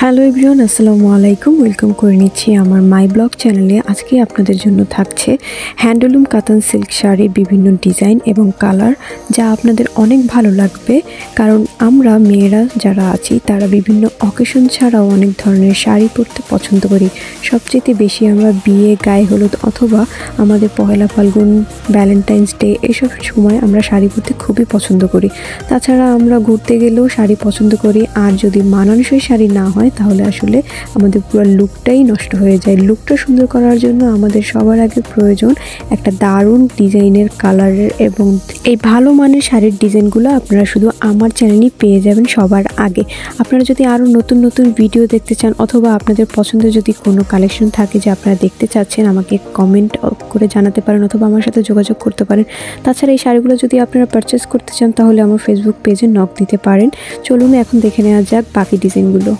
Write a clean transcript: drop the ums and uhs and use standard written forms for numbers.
Hello everyone, আসসালামু আলাইকুম। Welcome করে নিচ্ছি আমার মাই ব্লগ চ্যানেলে। আজকে আপনাদের জন্য থাকছে হ্যান্ডলুম কাতান সিল্ক শাড়ির বিভিন্ন ডিজাইন এবং কালার, যা আপনাদের অনেক ভালো লাগবে। কারণ আমরা মেয়েরা যারা আছি তারা বিভিন্ন অকেশন ছাড়াও অনেক ধরনের শাড়ি পরতে পছন্দ করি। সবচেয়ে বেশি আমরা বিয়ে, গায়ে হলুদ অথবা আমাদের পহেলা ফাল্গুন, ভ্যালেন্টাইন্স ডে এসব সময় আমরা শাড়ি পরতে খুবই পছন্দ করি। তাছাড়া আমরা ঘুরতে গেলেও শাড়ি পছন্দ করি। আর যদি মানানসই শাড়ি না হয় তাহলে আসলে আমাদের পুরো লুকটাই নষ্ট হয়ে যায়। লুকটা সুন্দর করার জন্য আমাদের সবার আগে প্রয়োজন একটা দারুণ ডিজাইনের, কালারের এবং এই ভালো মানের শাড়ির ডিজাইনগুলো আপনারা শুধু আমার চ্যানেলেই পেয়ে যাবেন সবার আগে। আপনারা যদি আরও নতুন নতুন ভিডিও দেখতে চান অথবা আপনাদের পছন্দের যদি কোনো কালেকশন থাকে যে আপনারা দেখতে চাচ্ছেন, আমাকে কমেন্ট করে জানাতে পারেন অথবা আমার সাথে যোগাযোগ করতে পারেন। তাছাড়া এই শাড়িগুলো যদি আপনারা পারচেস করতে চান তাহলে আমার ফেসবুক পেজে নক দিতে পারেন। চলুন এখন দেখে নেওয়া যাক বাকি ডিজাইনগুলো।